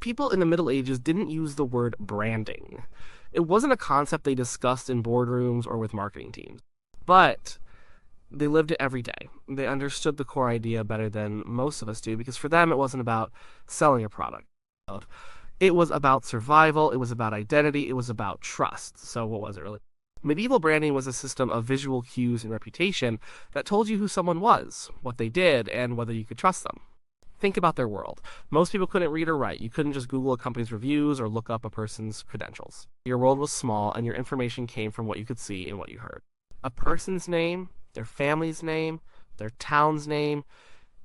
People in the Middle Ages didn't use the word branding. It wasn't a concept they discussed in boardrooms or with marketing teams. But they lived it every day. They understood the core idea better than most of us do because for them it wasn't about selling a product. It was about survival, it was about identity, it was about trust. So what was it really? Medieval branding was a system of visual cues and reputation that told you who someone was, what they did, and whether you could trust them. Think about their world. Most people couldn't read or write. You couldn't just Google a company's reviews or look up a person's credentials. Your world was small, and your information came from what you could see and what you heard. A person's name, their family's name, their town's name,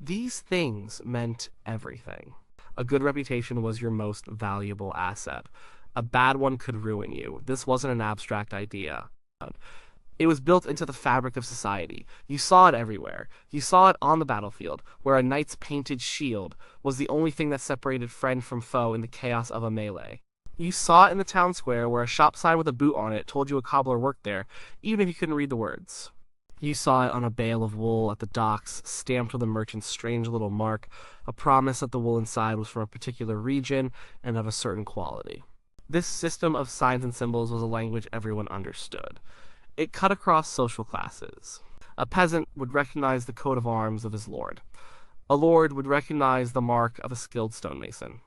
these things meant everything. A good reputation was your most valuable asset. A bad one could ruin you. This wasn't an abstract idea. It was built into the fabric of society. You saw it everywhere. You saw it on the battlefield, where a knight's painted shield was the only thing that separated friend from foe in the chaos of a melee. You saw it in the town square, where a shop sign with a boot on it told you a cobbler worked there, even if you couldn't read the words. You saw it on a bale of wool at the docks, stamped with a merchant's strange little mark, a promise that the wool inside was from a particular region and of a certain quality. This system of signs and symbols was a language everyone understood. It cut across social classes. A peasant would recognize the coat of arms of his lord. A lord would recognize the mark of a skilled stonemason.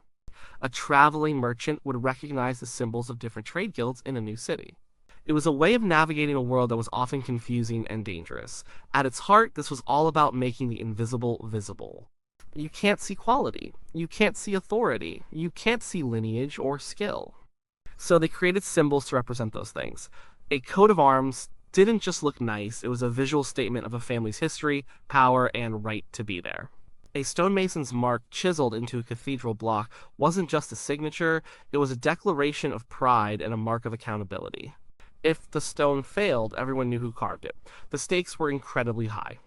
A traveling merchant would recognize the symbols of different trade guilds in a new city. It was a way of navigating a world that was often confusing and dangerous. At its heart, this was all about making the invisible visible. You can't see quality. You can't see authority. You can't see lineage or skill. So they created symbols to represent those things. A coat of arms didn't just look nice, it was a visual statement of a family's history, power, and right to be there. A stonemason's mark chiseled into a cathedral block wasn't just a signature, it was a declaration of pride and a mark of accountability. If the stone failed, everyone knew who carved it. The stakes were incredibly high.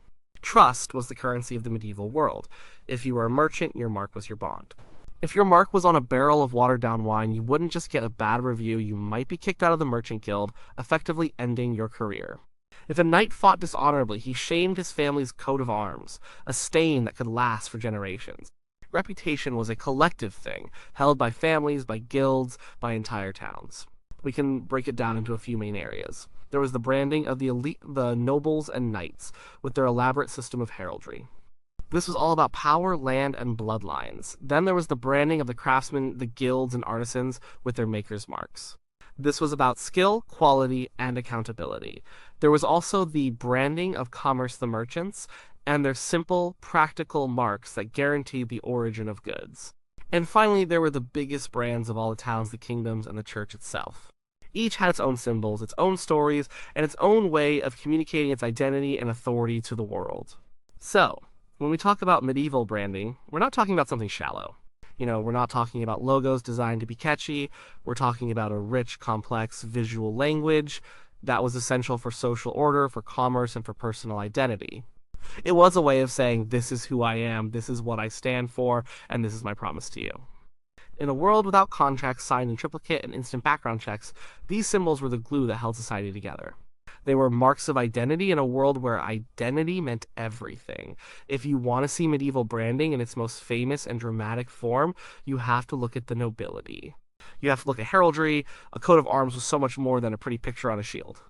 Trust was the currency of the medieval world. If you were a merchant, your mark was your bond. If your mark was on a barrel of watered-down wine, you wouldn't just get a bad review, you might be kicked out of the merchant guild, effectively ending your career. If a knight fought dishonorably, he shamed his family's coat of arms, a stain that could last for generations. Reputation was a collective thing, held by families, by guilds, by entire towns. We can break it down into a few main areas. There was the branding of the elite, the nobles and knights, with their elaborate system of heraldry. This was all about power, land, and bloodlines. Then there was the branding of the craftsmen, the guilds, and artisans with their maker's marks. This was about skill, quality, and accountability. There was also the branding of commerce, the merchants, and their simple, practical marks that guaranteed the origin of goods. And finally, there were the biggest brands of all the towns, the kingdoms, and the church itself. Each had its own symbols, its own stories, and its own way of communicating its identity and authority to the world. So, when we talk about medieval branding, we're not talking about something shallow. We're not talking about logos designed to be catchy. We're talking about a rich, complex visual language that was essential for social order, for commerce, and for personal identity. It was a way of saying, this is who I am, this is what I stand for, and this is my promise to you. In a world without contracts signed in triplicate and instant background checks, these symbols were the glue that held society together. They were marks of identity in a world where identity meant everything. If you want to see medieval branding in its most famous and dramatic form, you have to look at the nobility. You have to look at heraldry. A coat of arms was so much more than a pretty picture on a shield.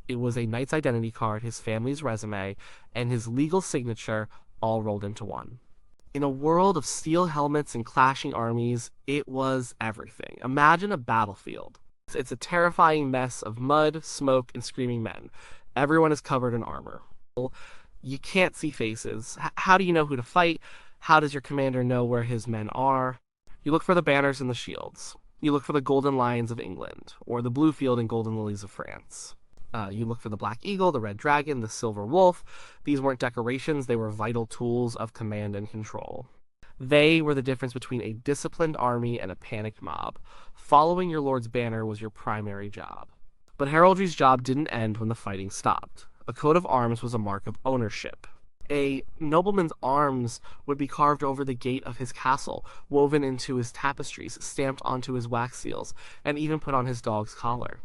It was a knight's identity card, his family's resume, and his legal signature all rolled into one. In a world of steel helmets and clashing armies, it was everything. Imagine a battlefield. It's a terrifying mess of mud, smoke, and screaming men. Everyone is covered in armor. You can't see faces. How do you know who to fight? How does your commander know where his men are? You look for the banners and the shields. You look for the golden lions of England, or the blue field and golden lilies of France. You look for the black eagle, the red dragon, the silver wolf. These weren't decorations, they were vital tools of command and control. They were the difference between a disciplined army and a panicked mob. Following your lord's banner was your primary job. But heraldry's job didn't end when the fighting stopped. A coat of arms was a mark of ownership. A nobleman's arms would be carved over the gate of his castle, woven into his tapestries, stamped onto his wax seals, and even put on his dog's collar.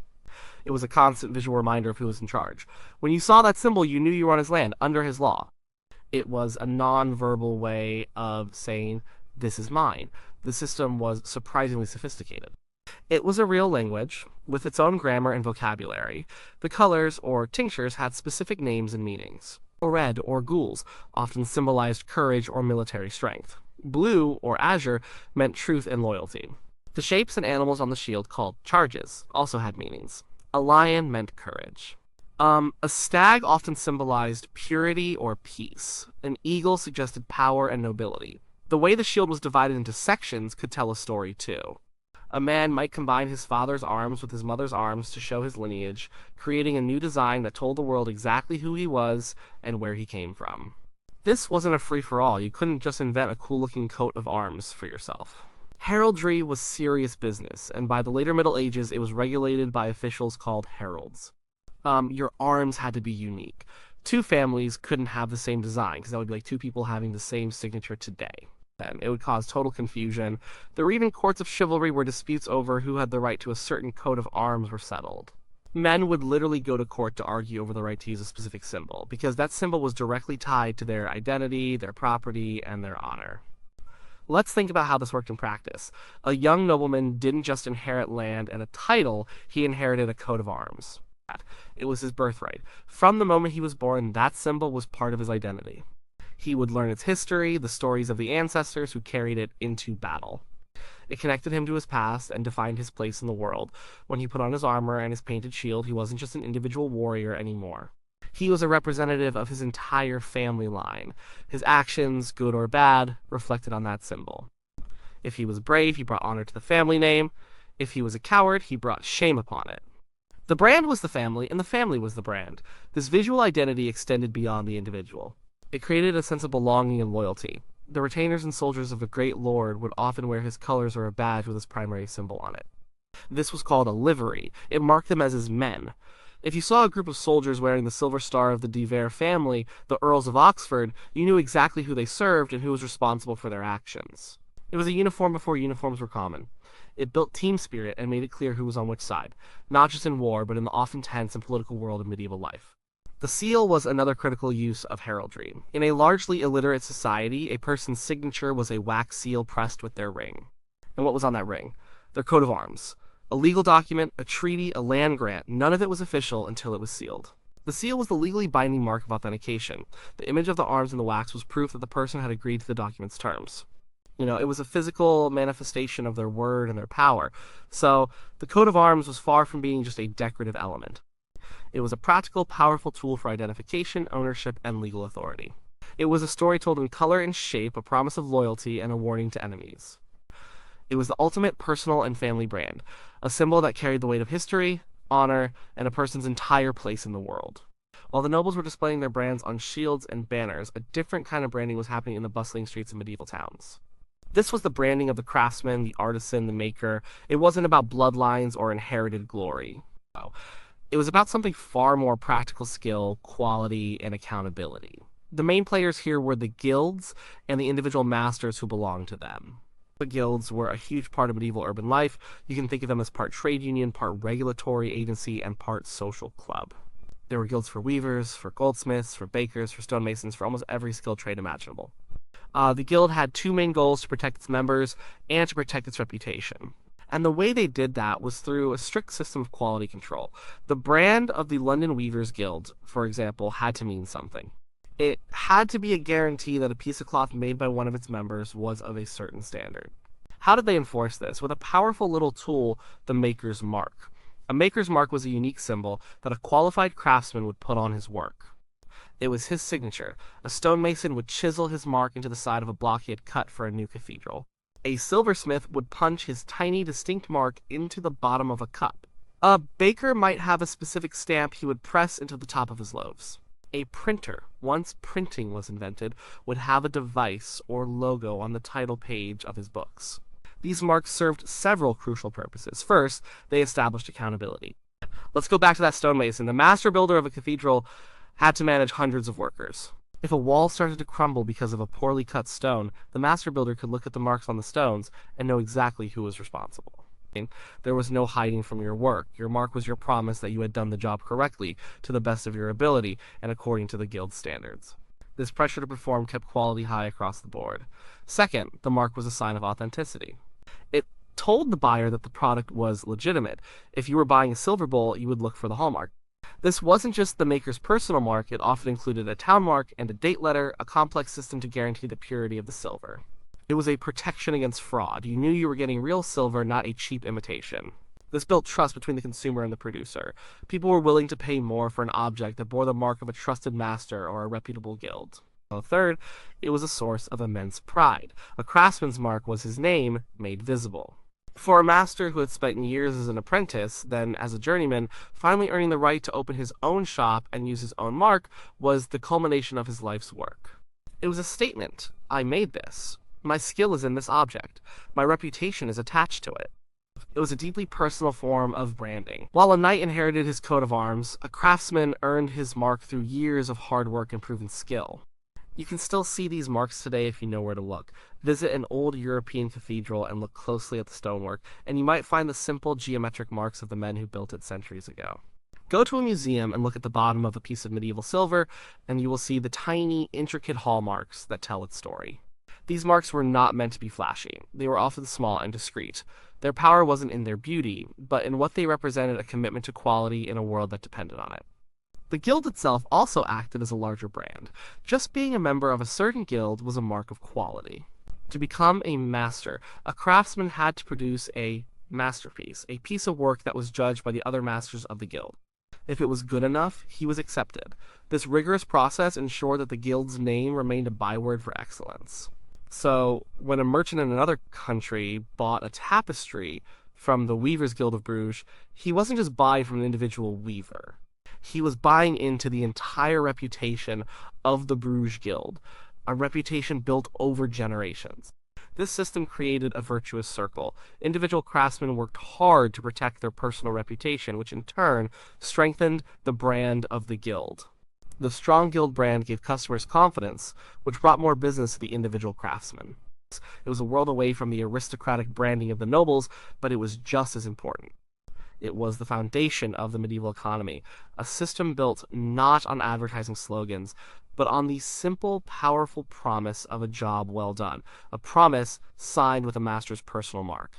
It was a constant visual reminder of who was in charge. When you saw that symbol, you knew you were on his land, under his law. It was a non-verbal way of saying, this is mine. The system was surprisingly sophisticated. It was a real language, with its own grammar and vocabulary. The colors, or tinctures, had specific names and meanings. Red, or gules, often symbolized courage or military strength. Blue, or azure, meant truth and loyalty. The shapes and animals on the shield, called charges, also had meanings. A lion meant courage. A stag often symbolized purity or peace. An eagle suggested power and nobility. The way the shield was divided into sections could tell a story too. A man might combine his father's arms with his mother's arms to show his lineage, creating a new design that told the world exactly who he was and where he came from. This wasn't a free-for-all. You couldn't just invent a cool-looking coat of arms for yourself. Heraldry was serious business, and by the later Middle Ages, it was regulated by officials called heralds. Your arms had to be unique. Two families couldn't have the same design, because that would be like two people having the same signature today. Then it would cause total confusion. There were even courts of chivalry where disputes over who had the right to a certain coat of arms were settled. Men would literally go to court to argue over the right to use a specific symbol, because that symbol was directly tied to their identity, their property, and their honor. Let's think about how this worked in practice. A young nobleman didn't just inherit land and a title, he inherited a coat of arms. It was his birthright. From the moment he was born, that symbol was part of his identity. He would learn its history, the stories of the ancestors who carried it into battle. It connected him to his past and defined his place in the world. When he put on his armor and his painted shield, he wasn't just an individual warrior anymore. He was a representative of his entire family line. His actions, good or bad, reflected on that symbol. If he was brave, he brought honor to the family name. If he was a coward, he brought shame upon it. The brand was the family, and the family was the brand. This visual identity extended beyond the individual. It created a sense of belonging and loyalty. The retainers and soldiers of a great lord would often wear his colors or a badge with his primary symbol on it. This was called a livery. It marked them as his men. If you saw a group of soldiers wearing the silver star of the De Vere family, the Earls of Oxford, you knew exactly who they served and who was responsible for their actions. It was a uniform before uniforms were common. It built team spirit and made it clear who was on which side, not just in war, but in the often tense and political world of medieval life. The seal was another critical use of heraldry. In a largely illiterate society, a person's signature was a wax seal pressed with their ring. And what was on that ring? Their coat of arms. A legal document, a treaty, a land grant, none of it was official until it was sealed. The seal was the legally binding mark of authentication. The image of the arms in the wax was proof that the person had agreed to the document's terms. It was a physical manifestation of their word and their power. So, the coat of arms was far from being just a decorative element. It was a practical, powerful tool for identification, ownership, and legal authority. It was a story told in color and shape, a promise of loyalty, and a warning to enemies. It was the ultimate personal and family brand, a symbol that carried the weight of history, honor, and a person's entire place in the world. While the nobles were displaying their brands on shields and banners, a different kind of branding was happening in the bustling streets of medieval towns. This was the branding of the craftsman, the artisan, the maker. It wasn't about bloodlines or inherited glory. It was about something far more practical skill, quality, and accountability. The main players here were the guilds and the individual masters who belonged to them. The guilds were a huge part of medieval urban life. You can think of them as part trade union, part regulatory agency, and part social club. There were guilds for weavers, for goldsmiths, for bakers, for stonemasons, for almost every skilled trade imaginable. The guild had two main goals: to protect its members and to protect its reputation. And the way they did that was through a strict system of quality control. The brand of the London Weavers Guild, for example, had to mean something. It had to be a guarantee that a piece of cloth made by one of its members was of a certain standard. How did they enforce this? With a powerful little tool, the Maker's Mark. A Maker's Mark was a unique symbol that a qualified craftsman would put on his work. It was his signature. A stonemason would chisel his mark into the side of a block he had cut for a new cathedral. A silversmith would punch his tiny, distinct mark into the bottom of a cup. A baker might have a specific stamp he would press into the top of his loaves. A printer, once printing was invented, would have a device or logo on the title page of his books. These marks served several crucial purposes. First, they established accountability. Let's go back to that stonemason. The master builder of a cathedral had to manage hundreds of workers. If a wall started to crumble because of a poorly cut stone, the master builder could look at the marks on the stones and know exactly who was responsible. There was no hiding from your work. Your mark was your promise that you had done the job correctly, to the best of your ability, and according to the guild standards. This pressure to perform kept quality high across the board. Second, the mark was a sign of authenticity. It told the buyer that the product was legitimate. If you were buying a silver bowl, you would look for the hallmark. This wasn't just the maker's personal mark, it often included a town mark and a date letter, a complex system to guarantee the purity of the silver. It was a protection against fraud. You knew you were getting real silver, not a cheap imitation. This built trust between the consumer and the producer. People were willing to pay more for an object that bore the mark of a trusted master or a reputable guild. Third, it was a source of immense pride. A craftsman's mark was his name made visible. For a master who had spent years as an apprentice, then as a journeyman, finally earning the right to open his own shop and use his own mark was the culmination of his life's work. It was a statement. I made this. My skill is in this object. My reputation is attached to it. It was a deeply personal form of branding. While a knight inherited his coat of arms, a craftsman earned his mark through years of hard work and proven skill. You can still see these marks today if you know where to look. Visit an old European cathedral and look closely at the stonework, and you might find the simple geometric marks of the men who built it centuries ago. Go to a museum and look at the bottom of a piece of medieval silver, and you will see the tiny, intricate hallmarks that tell its story. These marks were not meant to be flashy. They were often small and discreet. Their power wasn't in their beauty, but in what they represented: a commitment to quality in a world that depended on it. The guild itself also acted as a larger brand. Just being a member of a certain guild was a mark of quality. To become a master, a craftsman had to produce a masterpiece, a piece of work that was judged by the other masters of the guild. If it was good enough, he was accepted. This rigorous process ensured that the guild's name remained a byword for excellence. So, when a merchant in another country bought a tapestry from the Weavers Guild of Bruges, he wasn't just buying from an individual weaver. He was buying into the entire reputation of the Bruges Guild, a reputation built over generations. This system created a virtuous circle. Individual craftsmen worked hard to protect their personal reputation, which in turn strengthened the brand of the guild. The strong guild brand gave customers confidence, which brought more business to the individual craftsman. It was a world away from the aristocratic branding of the nobles, but it was just as important. It was the foundation of the medieval economy, a system built not on advertising slogans, but on the simple, powerful promise of a job well done, a promise signed with a master's personal mark.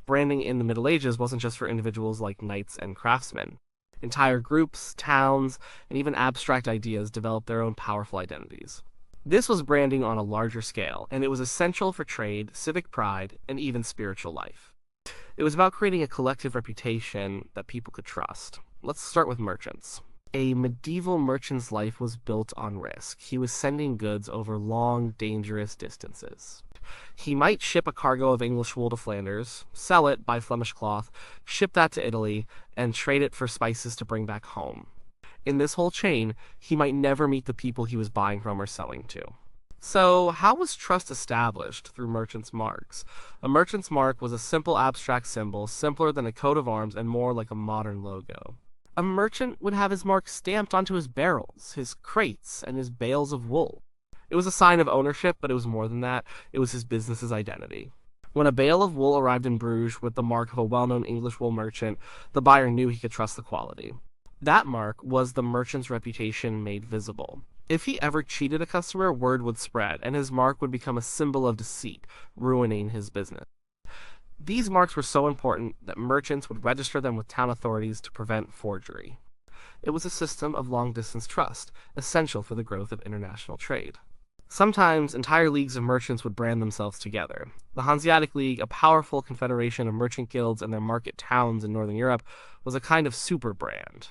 Branding in the Middle Ages wasn't just for individuals like knights and craftsmen. Entire groups, towns, and even abstract ideas developed their own powerful identities. This was branding on a larger scale, and it was essential for trade, civic pride, and even spiritual life. It was about creating a collective reputation that people could trust. Let's start with merchants. A medieval merchant's life was built on risk. He was sending goods over long, dangerous distances. He might ship a cargo of English wool to Flanders, sell it, buy Flemish cloth, ship that to Italy, and trade it for spices to bring back home. In this whole chain, he might never meet the people he was buying from or selling to. So, how was trust established through merchants' marks? A merchant's mark was a simple abstract symbol, simpler than a coat of arms and more like a modern logo. A merchant would have his mark stamped onto his barrels, his crates, and his bales of wool. It was a sign of ownership, but it was more than that. It was his business's identity. When a bale of wool arrived in Bruges with the mark of a well-known English wool merchant, the buyer knew he could trust the quality. That mark was the merchant's reputation made visible. If he ever cheated a customer, word would spread, and his mark would become a symbol of deceit, ruining his business. These marks were so important that merchants would register them with town authorities to prevent forgery. It was a system of long-distance trust, essential for the growth of international trade. Sometimes entire leagues of merchants would brand themselves together. The Hanseatic League, a powerful confederation of merchant guilds and their market towns in Northern Europe, was a kind of super brand.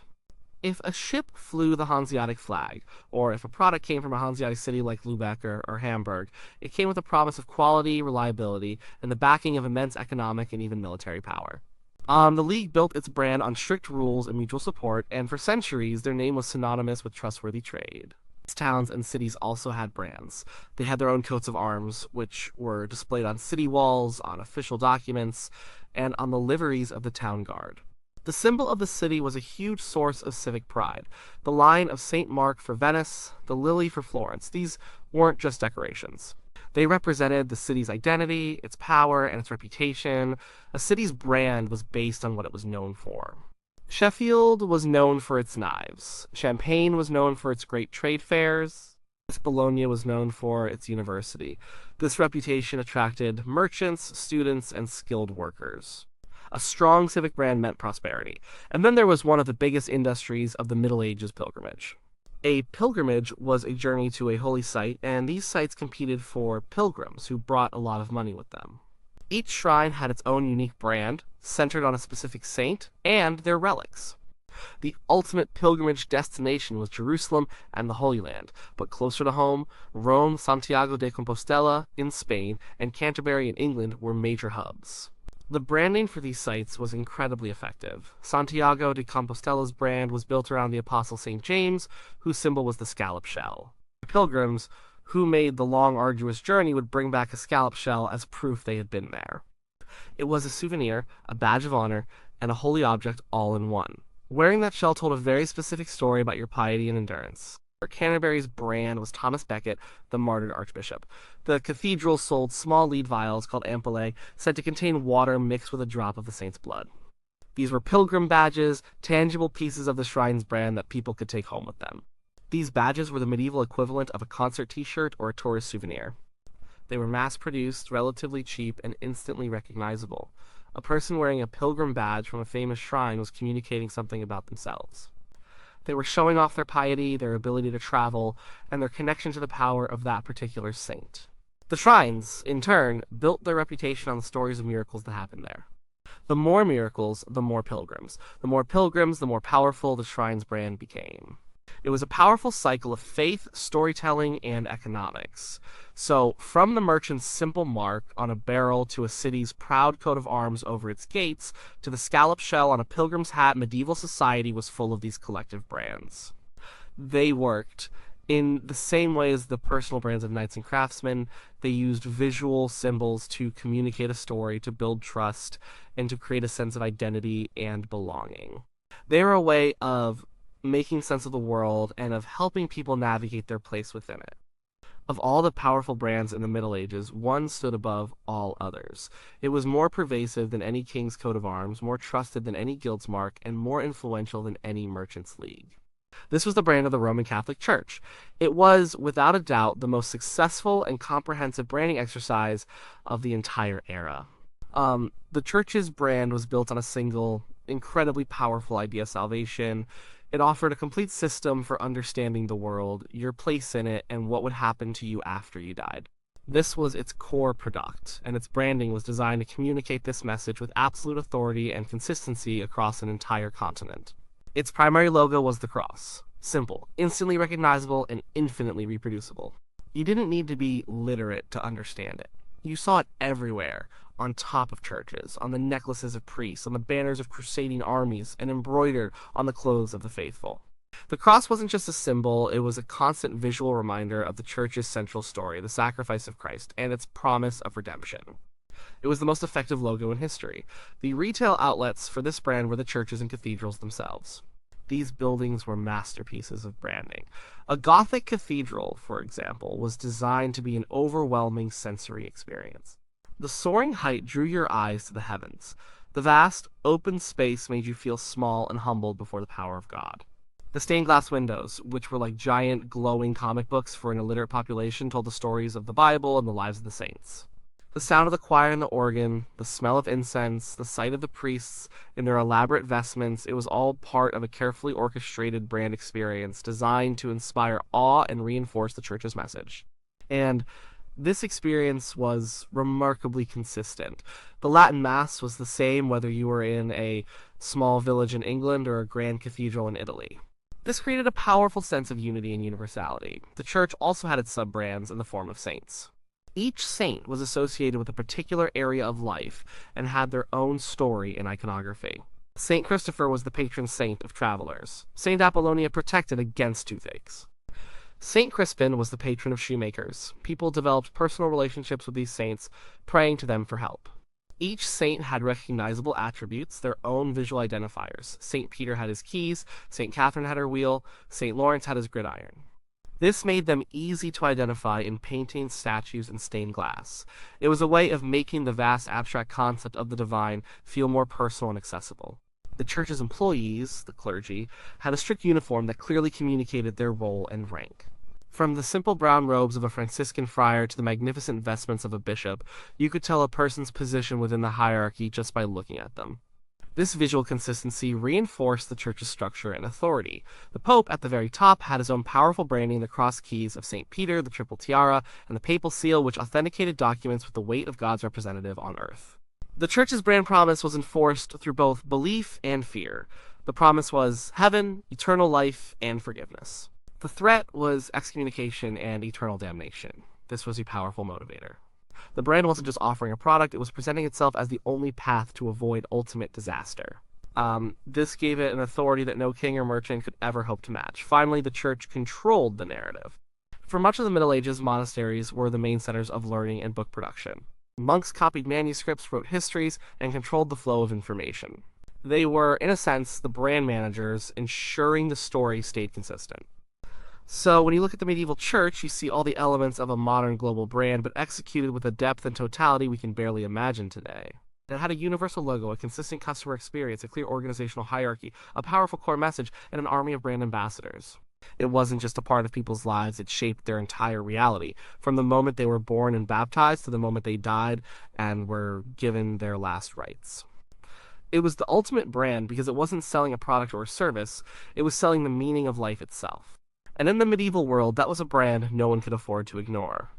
If a ship flew the Hanseatic flag, or if a product came from a Hanseatic city like Lübeck or Hamburg, it came with a promise of quality, reliability, and the backing of immense economic and even military power. The League built its brand on strict rules and mutual support, and for centuries their name was synonymous with trustworthy trade. Towns and cities also had brands. They had their own coats of arms, which were displayed on city walls, on official documents, and on the liveries of the town guard. The symbol of the city was a huge source of civic pride. The line of St. Mark for Venice, the lily for Florence. These weren't just decorations. They represented the city's identity, its power, and its reputation. A city's brand was based on what it was known for. Sheffield was known for its knives. Champagne was known for its great trade fairs. Bologna was known for its university. This reputation attracted merchants, students, and skilled workers. A strong civic brand meant prosperity. And then there was one of the biggest industries of the Middle Ages: pilgrimage. A pilgrimage was a journey to a holy site, and these sites competed for pilgrims who brought a lot of money with them. Each shrine had its own unique brand, centered on a specific saint, and their relics. The ultimate pilgrimage destination was Jerusalem and the Holy Land, but closer to home, Rome, Santiago de Compostela in Spain, and Canterbury in England were major hubs. The branding for these sites was incredibly effective. Santiago de Compostela's brand was built around the Apostle St. James, whose symbol was the scallop shell. Pilgrims who made the long, arduous journey would bring back a scallop shell as proof they had been there. It was a souvenir, a badge of honor, and a holy object all in one. Wearing that shell told a very specific story about your piety and endurance. Canterbury's brand was Thomas Becket, the martyred archbishop. The cathedral sold small lead vials called ampullae, said to contain water mixed with a drop of the saint's blood. These were pilgrim badges, tangible pieces of the shrine's brand that people could take home with them. These badges were the medieval equivalent of a concert t-shirt or a tourist souvenir. They were mass-produced, relatively cheap, and instantly recognizable. A person wearing a pilgrim badge from a famous shrine was communicating something about themselves. They were showing off their piety, their ability to travel, and their connection to the power of that particular saint. The shrines, in turn, built their reputation on the stories of miracles that happened there. The more miracles, the more pilgrims. The more pilgrims, the more powerful the shrine's brand became. It was a powerful cycle of faith, storytelling, and economics. So, from the merchant's simple mark on a barrel to a city's proud coat of arms over its gates, to the scallop shell on a pilgrim's hat, medieval society was full of these collective brands. They worked in the same way as the personal brands of knights and craftsmen. They used visual symbols to communicate a story, to build trust, and to create a sense of identity and belonging. They were a way of making sense of the world and of helping people navigate their place within it. Of all the powerful brands in the Middle Ages, one stood above all others. It was more pervasive than any king's coat of arms, more trusted than any guild's mark, and more influential than any merchant's league. This was the brand of the Roman Catholic Church. It was, without a doubt, the most successful and comprehensive branding exercise of the entire era. The church's brand was built on a single, incredibly powerful idea: salvation. It offered a complete system for understanding the world, your place in it, and what would happen to you after you died. This was its core product, and its branding was designed to communicate this message with absolute authority and consistency across an entire continent. Its primary logo was the cross. Simple, instantly recognizable, and infinitely reproducible. You didn't need to be literate to understand it. You saw it everywhere, on top of churches, on the necklaces of priests, on the banners of crusading armies, and embroidered on the clothes of the faithful. The cross wasn't just a symbol, it was a constant visual reminder of the church's central story, the sacrifice of Christ, and its promise of redemption. It was the most effective logo in history. The retail outlets for this brand were the churches and cathedrals themselves. These buildings were masterpieces of branding. A Gothic cathedral, for example, was designed to be an overwhelming sensory experience. The soaring height drew your eyes to the heavens. The vast, open space made you feel small and humbled before the power of God. The stained glass windows, which were like giant, glowing comic books for an illiterate population, told the stories of the Bible and the lives of the saints. The sound of the choir and the organ, the smell of incense, the sight of the priests in their elaborate vestments, it was all part of a carefully orchestrated brand experience designed to inspire awe and reinforce the church's message. And this experience was remarkably consistent. The Latin Mass was the same whether you were in a small village in England or a grand cathedral in Italy. This created a powerful sense of unity and universality. The church also had its sub-brands in the form of saints. Each saint was associated with a particular area of life and had their own story and iconography. Saint Christopher was the patron saint of travelers. Saint Apollonia protected against toothaches. Saint Crispin was the patron of shoemakers. People developed personal relationships with these saints, praying to them for help. Each saint had recognizable attributes, their own visual identifiers. Saint Peter had his keys, Saint Catherine had her wheel, Saint Lawrence had his gridiron. This made them easy to identify in paintings, statues, and stained glass. It was a way of making the vast abstract concept of the divine feel more personal and accessible. The church's employees, the clergy, had a strict uniform that clearly communicated their role and rank. From the simple brown robes of a Franciscan friar to the magnificent vestments of a bishop, you could tell a person's position within the hierarchy just by looking at them. This visual consistency reinforced the church's structure and authority. The Pope, at the very top, had his own powerful branding, the cross keys of St. Peter, the triple tiara, and the papal seal, which authenticated documents with the weight of God's representative on earth. The church's brand promise was enforced through both belief and fear. The promise was heaven, eternal life, and forgiveness. The threat was excommunication and eternal damnation. This was a powerful motivator. The brand wasn't just offering a product, it was presenting itself as the only path to avoid ultimate disaster. This gave it an authority that no king or merchant could ever hope to match. Finally, the church controlled the narrative. For much of the Middle Ages, monasteries were the main centers of learning and book production. Monks copied manuscripts, wrote histories, and controlled the flow of information. They were, in a sense, the brand managers, ensuring the story stayed consistent. So when you look at the medieval church, you see all the elements of a modern global brand, but executed with a depth and totality we can barely imagine today. It had a universal logo, a consistent customer experience, a clear organizational hierarchy, a powerful core message, and an army of brand ambassadors. It wasn't just a part of people's lives, it shaped their entire reality, from the moment they were born and baptized to the moment they died and were given their last rites. It was the ultimate brand because it wasn't selling a product or a service, it was selling the meaning of life itself. And in the medieval world, that was a brand no one could afford to ignore.